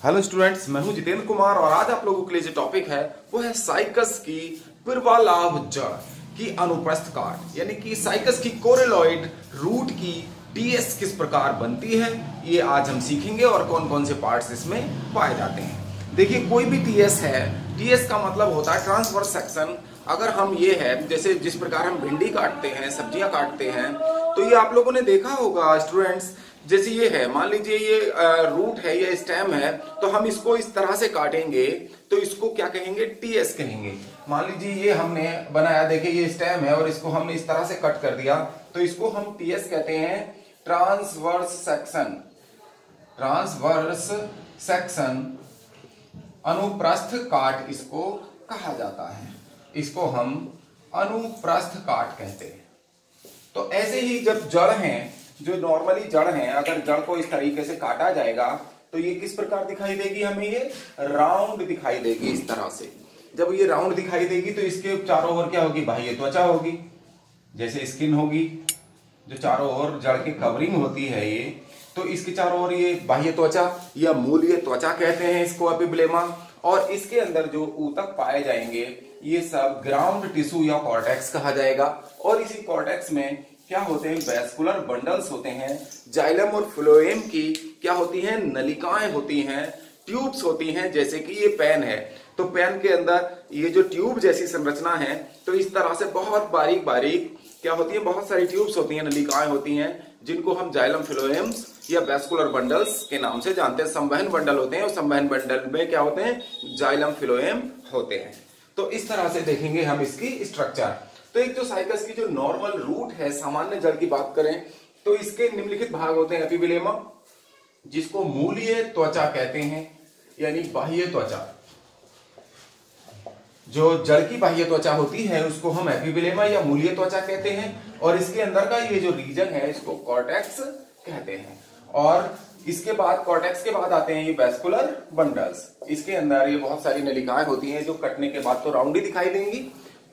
Hello students, मैं हूं जितेंद्र कुमार और आज आप लोगों के लिए जो टॉपिक है वो है साइकस की पूर्वालाभ जड़ की अनुप्रस्थ काट, यानी कि साइकस की कोरेलॉइड रूट की टीएस किस प्रकार बनती है, ये आज हम सीखेंगे और कौन कौन से पार्ट्स इसमें पाए जाते हैं। देखिए, कोई भी टीएस है, टीएस का मतलब होता है ट्रांसवर्स सेक्शन। अगर हम ये है, जैसे जिस प्रकार हम भिंडी काटते हैं, सब्जियां काटते हैं, तो ये आप लोगों ने देखा होगा स्टूडेंट्स। जैसे ये है, मान लीजिए ये रूट है, ये स्टेम है, तो हम इसको इस तरह से काटेंगे तो इसको क्या कहेंगे? टीएस कहेंगे। मान लीजिए ये हमने बनाया, देखिए ये स्टेम है और इसको हमने इस तरह से कट कर दिया तो इसको हम टीएस कहते हैं, ट्रांसवर्स सेक्शन। ट्रांसवर्स सेक्शन अनुप्रस्थ काट इसको कहा जाता है, इसको हम अनुप्रस्थ काट कहते हैं। तो ऐसे ही जब जड़ हैं, जो नॉर्मली जड़ हैं, अगर जड़ को इस तरीके से काटा जाएगा तो ये किस प्रकार दिखाई देगी? हमें ये राउंड दिखाई देगी इस तरह से। जब ये राउंड दिखाई देगी तो इसके चारों ओर क्या होगी? बाह्य त्वचा होगी, जैसे स्किन होगी, जो चारों ओर जड़ की कवरिंग होती है ये, तो इसके चारों ओर ये बाह्य त्वचा या मूलीय त्वचा कहते हैं इसको, एपिब्लेमा। और इसके अंदर जो ऊतक पाए जाएंगे ये सब ग्राउंड टिश्यू या कॉर्टेक्स कहा जाएगा। और इसी कॉर्टेक्स में क्या होते हैं? वैस्कुलर बंडल्स होते हैं। जाइलम और फ्लोएम की क्या होती हैं? नलिकाएं होती हैं, ट्यूब्स होती हैं। जैसे कि ये पेन है तो पेन के अंदर ये जो ट्यूब जैसी संरचना है, तो इस तरह से बहुत बारीक बारीक क्या होती है? बहुत सारी ट्यूब्स होती हैं, नलिकाएं होती हैं, जिनको हम जाइलम फ्लोएम्स या वैस्कुलर बंडल्स के नाम से जानते हैं। संवहन बंडल होते हैं और संवहन बंडल में क्या होते हैं? जाइलम फ्लोएम होते हैं। तो इस तरह से देखेंगे हम इसकी स्ट्रक्चर। तो एक जो साइकस की जो नॉर्मल रूट है, सामान्य जड़ की बात करें तो इसके निम्नलिखित भाग होते हैं। एपिब्लेमा, जिसको मूलीय त्वचा कहते हैं, यानी बाह्य त्वचा। जो जड़ की बाह्य त्वचा होती है उसको हम एपिब्लेमा या मूलीय त्वचा कहते हैं। और इसके अंदर का ये जो रीजन है इसको कॉर्टेक्स कहते हैं। और इसके बाद कॉर्टेक्स के बाद आते हैं ये वैस्कुलर बंडल्स। इसके अंदर ये बहुत सारी नलिकाएं होती हैं जो कटने के बाद तो राउंड ही दिखाई देंगी,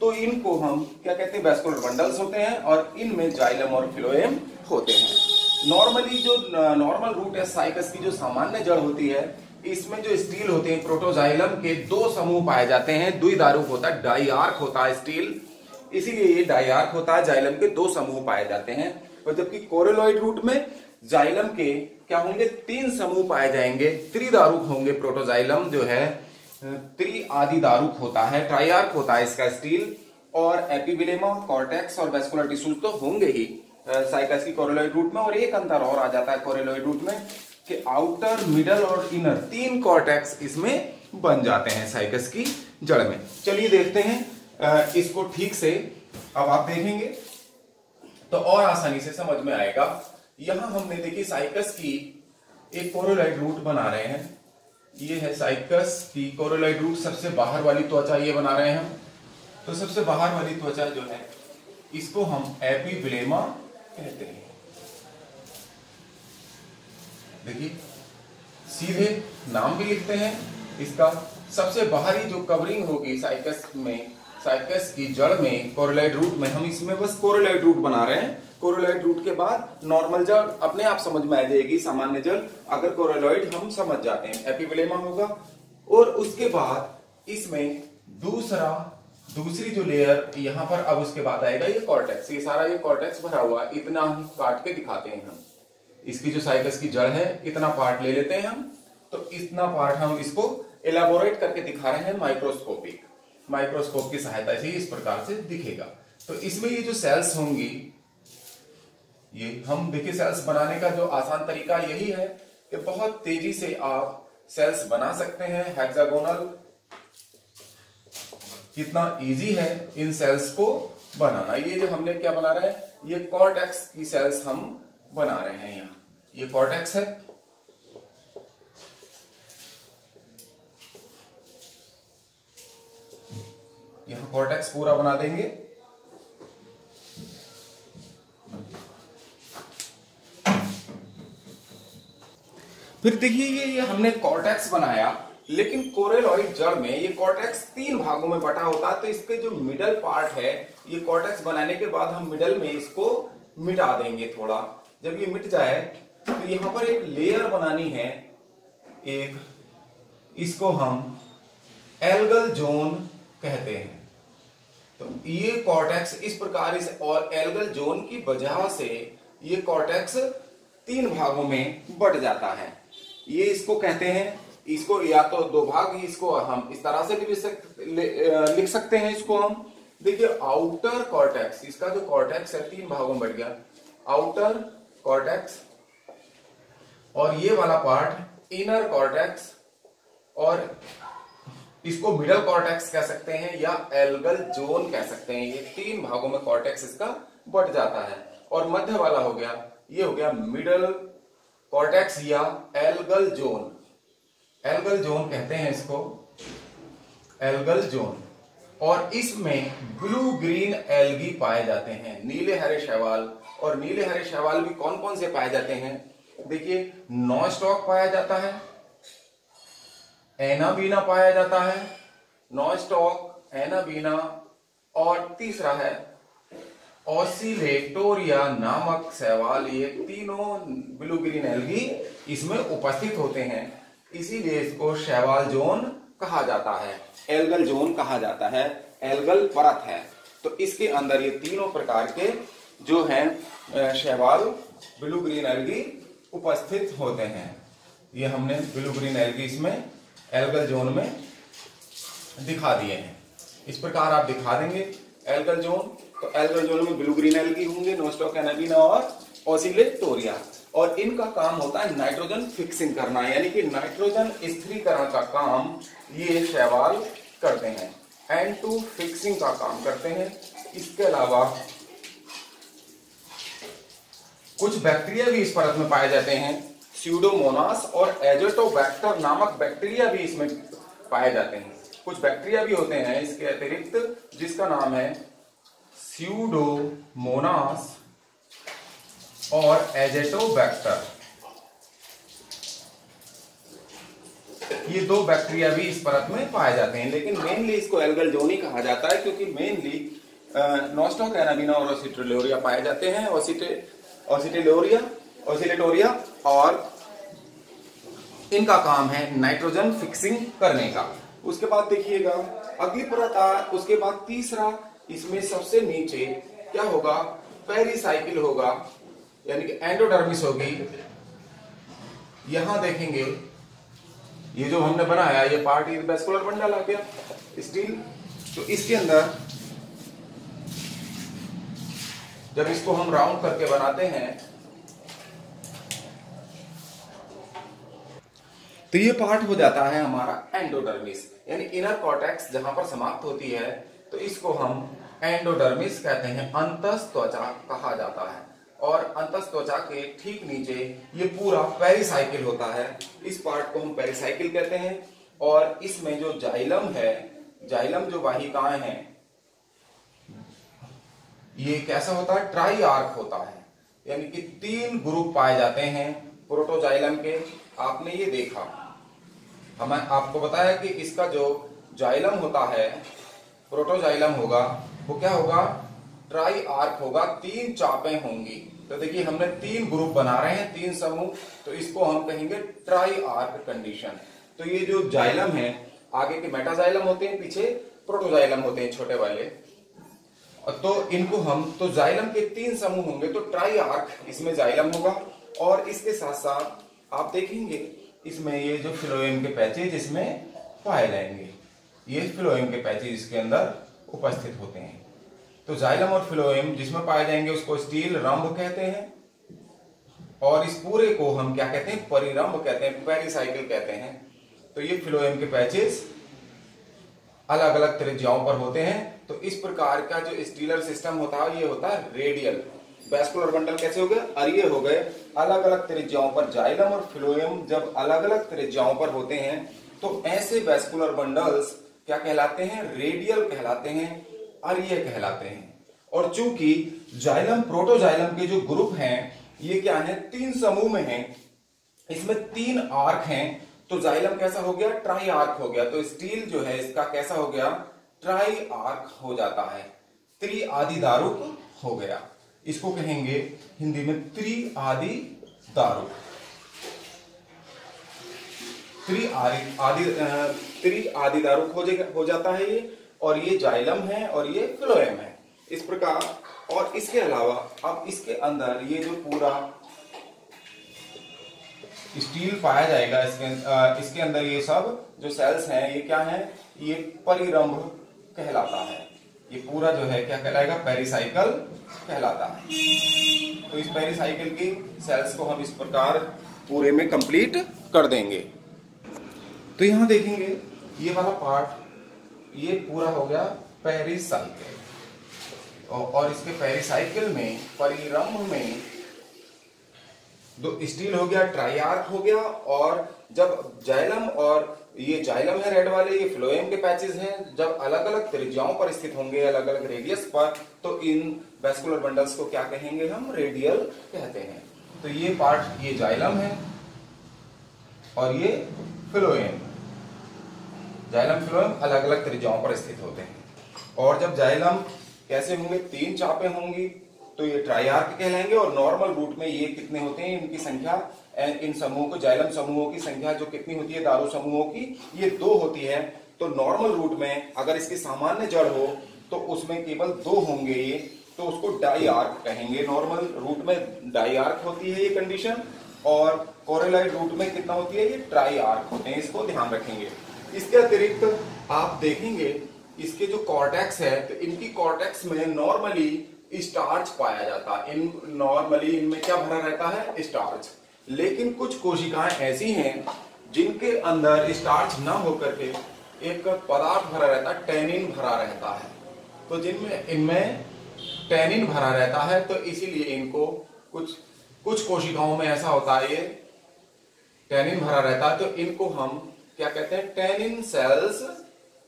तो इनको हम क्या कहते हैं? वैस्कुलर बंडल्स होते हैं और इनमें जाइलम और फ्लोएम होते हैं। नॉर्मली जो नॉर्मल रूट है साइकस की, जो सामान्य जड़ होती है, इसमें जो स्टील होते हैं प्रोटोजाइलम के दो समूह पाए जाते हैं। द्विधारुक होता है, डाइआर्क होता है स्टील, इसीलिए ये डाइआर्क होता है। जाइलम के दो समूह पाए जाते हैं। और जबकि कोरेलॉइड रूट में जाइलम के क्या होंगे? तीन समूह पाए जाएंगे। त्रिदारुक होंगे प्रोटोजाइलम जो है, त्रिआदिदारुक होता है, ट्राइआर्क होता है इसका स्टील। और एपिब्लेमा, कॉर्टेक्स और वैस्कुलर टिश्यूज तो होंगे ही साइकस की कोरेलॉइड रूट में। और एक अंतर और आ जाता है कोरेलॉइड रूट में कि आउटर, मिडल और इनर तीन कॉर्टेक्स इसमें बन जाते हैं साइकस की जड़ में। चलिए देखते हैं इसको ठीक से। अब आप देखेंगे तो और आसानी से समझ में आएगा। यहां हमने देखी साइकस की एक कोरेलॉइड रूट बना रहे हैं। ये है साइकस की कोरेलॉइड रूट, सबसे बाहर वाली त्वचा ये बना रहे हैं हम। तो सबसे बाहर वाली त्वचा जो है इसको हम एपिब्लेमा कहते हैं। देखिए, सीधे नाम भी लिखते हैं इसका। सबसे बाहरी जो कवरिंग होगी साइकस में, साइकस की जड़ में, कोरेलॉइड रूट में, हम इसमें बस कोरेलॉइड रूट बना रहे हैं। कोरेलॉइड रूट के बाद नॉर्मल जड़ अपने आप समझ में आ जाएगी, सामान्य जड़। अगर कोरेलॉइड हम समझ जाते हैं, एपिब्लेमा होगा। और उसके बाद इसमें दूसरी जो लेयर यहां पर, अब उसके बाद आएगा ये कॉर्टेक्स। ये सारा ये कॉर्टेक्स भरा हुआ, इतना ही काट के दिखाते हैं हम। इसकी जो साइकस की जड़ है, इतना पार्ट ले लेते हैं हम। तो इतना पार्ट हम इसको एलाबोरेट करके दिखा रहे हैं माइक्रोस्कोप की सहायता से इस प्रकार से दिखेगा। तो इसमें ये जो सेल्स होंगी, ये हम देखिए, सेल्स बनाने का जो आसान तरीका यही है कि बहुत तेजी से आप सेल्स बना सकते हैं हेक्सागोनल। कितना इजी है इन सेल्स को बनाना। ये जो हमने क्या बना रहे हैं, ये कॉर्टेक्स की सेल्स हम बना रहे हैं। यहाँ ये कॉर्टेक्स है, यहां कॉर्टेक्स पूरा बना देंगे। फिर देखिए, ये हमने कॉर्टेक्स बनाया, लेकिन कोरेलॉइड जड़ में ये कॉर्टेक्स तीन भागों में बटा होता है। तो इसके जो मिडल पार्ट है, ये कॉर्टेक्स बनाने के बाद हम मिडल में इसको मिटा देंगे थोड़ा। जब ये मिट जाए तो यहां पर एक लेयर बनानी है, एक इसको हम एल्गल जोन कहते हैं। तो ये कॉर्टेक्स इस प्रकार इस और एल्गल जोन की वजह से ये कॉर्टेक्स 3 भागों में बट जाता है। ये इसको कहते हैं, इसको या तो 2 भाग, इसको हम इस तरह से भी लिख सकते हैं। इसको हम देखिए आउटर कॉर्टेक्स, इसका जो कॉर्टेक्स है 3 भागों में बढ़ गया, आउटर कॉर्टेक्स, और ये वाला पार्ट इनर कॉर्टेक्स, और इसको मिडल कॉर्टेक्स कह सकते हैं या एल्गल जोन कह सकते हैं। ये 3 भागों में कॉर्टेक्स इसका बट जाता है। और मध्य वाला हो गया, ये हो गया मिडल कॉर्टेक्स या एल्गल जोन। एल्गल जोन कहते हैं इसको, एल्गल जोन। और इसमें ब्लू ग्रीन एल्गी पाए जाते हैं, नीले हरे शैवाल। और नीले हरे शैवाल भी कौन कौन से पाए जाते हैं? देखिए नॉस्टॉक पाया जाता है, एनाबीना पाया जाता है, नॉस्टॉक, एनाबीना, और तीसरा है ऑसिलेटोरिया नामक शैवाल। ये तीनों ब्लू ग्रीन एल्गी इसमें उपस्थित होते हैं, इसीलिए इसको शैवाल जोन कहा जाता है, एल्गल जोन कहा जाता है, एल्गल परत है। तो इसके अंदर ये तीनों प्रकार के जो हैं शैवाल ब्लू ग्रीन एल्गी उपस्थित होते हैं। ये हमने ब्लू ग्रीन एल्गी इसमें एल्गल जोन में दिखा दिए हैं। इस प्रकार आप दिखा देंगे एल्गल जोन, तो एल्गल जोन में ब्लू ग्रीन एल्गी होंगे, नॉस्टॉक, एनाबीना और ऑसिलेटोरिया। और इनका काम होता है नाइट्रोजन फिक्सिंग करना, यानी कि नाइट्रोजन स्थिरीकरण का काम ये शैवाल करते हैं, N2 फिक्सिंग का काम करते हैं। इसके अलावा कुछ बैक्टीरिया भी इस परत में पाए जाते हैं, स्यूडोमोनास और एजोटोबैक्टर नामक बैक्टीरिया भी इसमें पाए जाते हैं। कुछ बैक्टीरिया भी होते हैं इसके अतिरिक्त, जिसका नाम है स्यूडोमोनास और एजेटोबैक्टर। ये 2 बैक्टीरिया भी इस परत में पाए जाते हैं, लेकिन मेनली इसको एल्गल जोन ही कहा जाता है, क्योंकि मेनली नॉस्टॉक, एनाबीना और ऑसिलेटोरिया पाए जाते हैं। ऑसिलेटोरिया और इनका काम है नाइट्रोजन फिक्सिंग करने का। उसके बाद देखिएगा अगली परत, उसके बाद तीसरा, इसमें सबसे नीचे क्या होगा? पेरिसाइकिल होगा, यानी कि एंडोडर्मिस होगी। यहां देखेंगे ये जो हमने बनाया ये पार्ट, ये वेस्कुलर बंडल आ गया स्टील। तो इसके अंदर जब इसको हम राउंड करके बनाते हैं तो ये पार्ट हो जाता है हमारा एंडोडर्मिस, यानी इनर कॉर्टेक्स जहां पर समाप्त होती है, तो इसको हम एंडोडर्मिस कहते हैं, अंतस त्वचा कहा जाता है। और अंतस त्वचा के ठीक नीचे ये पूरा पेरिसाइकिल होता है, इस पार्ट को हम पेरिसाइकिल कहते हैं। और इसमें जो जाइलम है, जाइलम जो वाहिकाएं हैं, ये कैसा होता है? ट्राई आर्क होता है, यानी कि 3 ग्रुप पाए जाते हैं प्रोटोजाइलम के। आपने ये देखा, हमें आपको बताया कि इसका जो जाइलम होता है, प्रोटोजाइलम होगा, वो क्या होगा? ट्राई आर्क होगा, 3 चापें होंगी। तो देखिए हमने 3 ग्रुप बना रहे हैं, 3 समूह, तो इसको हम कहेंगे ट्राई आर्क कंडीशन। तो ये जो जाइलम है, आगे के मेटाजाइलम होते हैं, पीछे प्रोटोजाइलम होते हैं छोटे वाले। तो इनको हम, तो जाइलम के 3 समूह होंगे, तो ट्राई आर्क इसमें जाइलम होगा। और इसके साथ साथ आप देखेंगे इसमें ये जो फिलोएम के पैचेज इसमें पाए जाएंगे, ये फिलोएम के पैचेज इसके अंदर उपस्थित होते हैं। तो जाइलम और फिलोएम जिसमें पाए जाएंगे उसको स्टील रंभ कहते हैं, और इस पूरे को हम क्या कहते हैं? परिरंभ कहते हैं, पेरिसाइकिल कहते हैं। तो ये फिलोएम के पैचेज अलग अलग त्रिज्याओं पर होते हैं। तो इस प्रकार का जो स्टीलर सिस्टम होता है, ये होता है रेडियल। वैस्कुलर बंडल कैसे हो गए? अरिये हो गए, अलग अलग त्रिज्याओं पर। जाइलम और फिलोएम जब अलग अलग त्रिज्याओं पर होते हैं तो ऐसे वैस्कुलर बंडल्स क्या कहलाते हैं? रेडियल कहलाते हैं, अरिये कहलाते हैं। और चूंकि जाइलम प्रोटोजाइलम के जो ग्रुप हैं ये क्या है? 3 समूह में हैं, इसमें 3 आर्क हैं, तो जाइलम कैसा हो गया? ट्राई आर्क हो गया। तो स्टील जो है इसका कैसा हो गया? ट्राई आर्क हो जाता है, त्रिआदि दारुक हो गया। इसको कहेंगे हिंदी में त्रिआदि दारुक। त्रिआदिदारुक हो जाता है ये, और ये जाइलम है और ये फ्लोएम है इस प्रकार। और इसके अलावा अब इसके अंदर ये जो पूरा स्टील पाया जाएगा इसके अंदर ये सब जो सेल्स हैं ये क्या है, ये परिरंभ कहलाता है। ये पूरा जो है क्या कहलाएगा, पेरिसाइकिल कहलाता है। तो इस पेरिसाइकिल की सेल्स को हम इस प्रकार पूरे में कंप्लीट कर देंगे। तो यहां देखेंगे ये वाला पार्ट ये पूरा हो गया पेरिसाइकिल, और इसके पेरिसाइकिल में परिरंभ में दो स्टील हो गया, ट्राइआर्क हो गया, और जब जाइलम और ये जाइलम है रेड वाले, ये फ्लोएम के पैचेस हैं, जब अलग अलग त्रिज्याओं पर स्थित होंगे, अलग अलग रेडियस पर, तो इन वैस्कुलर बंडल्स को क्या कहेंगे हम, रेडियल कहते हैं। तो ये पार्ट ये जाइलम है और ये फ्लोएम, जाइलम फ्लोएम अलग अलग त्रिज्याओं पर स्थित होते हैं। और जब जाइलम कैसे होंगे, 3 चापें होंगी, तो ये ट्राइआर्क कहलाएंगे। और नॉर्मल रूट में ये कितने होते हैं, इनकी संख्या, इन समूहों को, जाइलम समूहों की संख्या जो कितनी होती है, दारू समूहों की, ये 2 होती है। तो नॉर्मल रूट में अगर इसकी सामान्य जड़ हो तो उसमें केवल 2 होंगे ये, तो उसको डाइआर्क कहेंगे। नॉर्मल रूट में डाइआर्क होती है ये कंडीशन, और कोरेलॉइड रूट में कितना होती है, ये ट्राइआर्क होते हैं। इसको ध्यान रखेंगे। इसके अतिरिक्त आप देखेंगे इसके जो कॉर्टेक्स है, तो इनकी कॉर्टेक्स में नॉर्मली स्टार्च पाया जाता है। नॉर्मली इनमें क्या भरा रहता है, स्टार्च। लेकिन कुछ कोशिकाएं ऐसी हैं जिनके अंदर स्टार्च न होकर के एक पदार्थ भरा रहता है, टैनिन भरा रहता है। तो जिनमें इनमें टैनिन भरा रहता है, तो इसीलिए इनको कुछ कोशिकाओं में ऐसा होता है, ये टैनिन भरा रहता है, तो इनको हम क्या कहते हैं, टैनिन सेल्स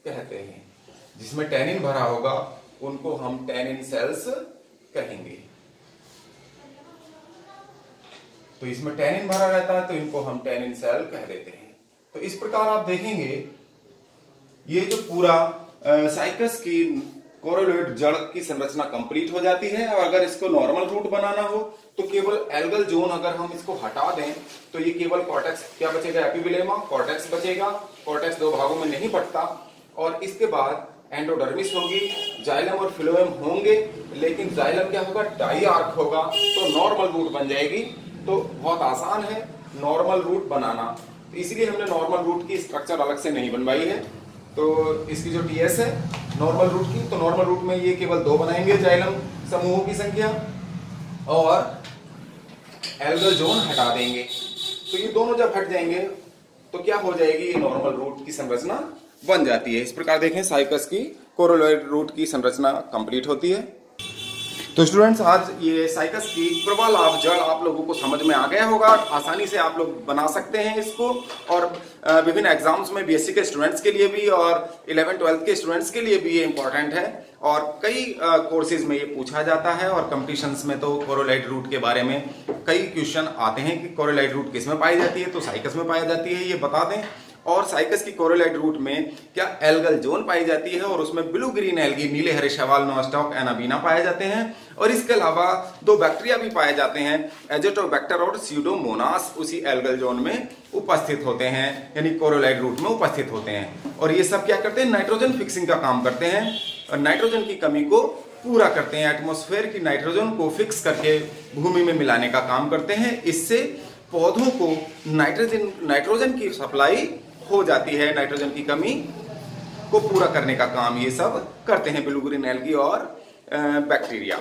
कहते हैं। जिसमें टैनिन भरा होगा उनको हम टैनिन सेल्स कहेंगे। तो इसमें टैनिन भरा रहता है तो इनको हम टैनिन सेल कह देते हैं। तो इस प्रकार आप देखेंगे ये जो पूरा साइकस की कोरेलॉइड जड़ की संरचना कंप्लीट हो जाती है। और अगर इसको नॉर्मल रूट बनाना हो तो केवल एल्गल जोन अगर हम इसको हटा दें तो ये केवल कॉर्टेक्स क्या बचेगा, एपिबिलेमा, कॉर्टेक्स बचेगा। कॉर्टेक्स 2 भागों में नहीं बंटता। और इसके बाद एंडोडर्मिस होगी, जाइलम और फ्लोएम होंगे, लेकिन जाइलम क्या होगा, डाइआर्क होगा, तो नॉर्मल रूट बन जाएगी। तो बहुत आसान है नॉर्मल रूट बनाना, तो इसलिए हमने नॉर्मल रूट की स्ट्रक्चर अलग से नहीं बनवाई है। तो इसकी जो टीएस है नॉर्मल रूट की, तो नॉर्मल रूट में ये केवल 2 बनाएंगे, जाइलम समूहों की संख्या, और एल्गल जोन हटा देंगे। तो ये दोनों जब हट जाएंगे तो क्या हो जाएगी, ये नॉर्मल रूट की संरचना बन जाती है। इस प्रकार देखें साइकस की कोरेलॉइड रूट की संरचना कंप्लीट होती है। तो स्टूडेंट्स आज ये साइकस की प्रवालाभ जड़ आप लोगों को समझ में आ गया होगा। आसानी से आप लोग बना सकते हैं इसको, और विभिन्न एग्जाम्स में बीएससी के स्टूडेंट्स के लिए भी और 11th-12th के स्टूडेंट्स के लिए भी ये इंपॉर्टेंट है। और कई कोर्सेज में ये पूछा जाता है, और कंपटीशंस में तो कोरेलॉइड रूट के बारे में कई क्वेश्चन आते हैं कि कोरेलॉइड रूट किस में पाई जाती है, तो साइकस में पाई जाती है, ये बता दें। और साइकस की कोरेलॉइड रूट में क्या एल्गल जोन पाई जाती है, और उसमें ब्लू ग्रीन एल्गी, नीले हरे शैवाल, नोस्टॉक, एनाबीना पाए जाते हैं। और इसके अलावा 2 बैक्टीरिया भी पाए जाते हैं, एजोटोबैक्टर और स्यूडोमोनास, उसी एल्गल जोन में उपस्थित होते हैं, यानी कोरेलॉइड रूट में उपस्थित होते हैं। और ये सब क्या करते हैं, नाइट्रोजन फिक्सिंग का काम करते हैं, और नाइट्रोजन की कमी को पूरा करते हैं। एटमॉस्फेयर की नाइट्रोजन को फिक्स करके भूमि में मिलाने का काम करते हैं। इससे पौधों को नाइट्रोजन की सप्लाई हो जाती है, नाइट्रोजन की कमी को पूरा करने का काम ये सब करते हैं ब्लू ग्रीन एल्गी और बैक्टीरिया।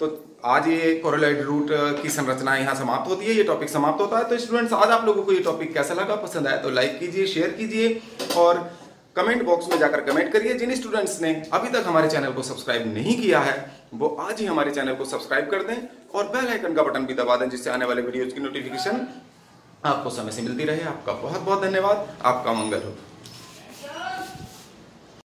तो आज ये कोरेलॉइड रूट की संरचना यहाँ समाप्त होती है, ये टॉपिक समाप्त होता है। तो स्टूडेंट्स आज आप लोगों को ये टॉपिक कैसा लगा, पसंद आया तो लाइक कीजिए, शेयर कीजिए, और कमेंट बॉक्स में जाकर कमेंट करिए। जिन स्टूडेंट्स ने अभी तक हमारे चैनल को सब्सक्राइब नहीं किया है वो आज ही हमारे चैनल को सब्सक्राइब कर दें, और बेल आइकन का बटन भी दबा दें, जिससे आने वाले वीडियोज की नोटिफिकेशन आपको समय से मिलती रहे। आपका बहुत बहुत धन्यवाद। आपका मंगल हो।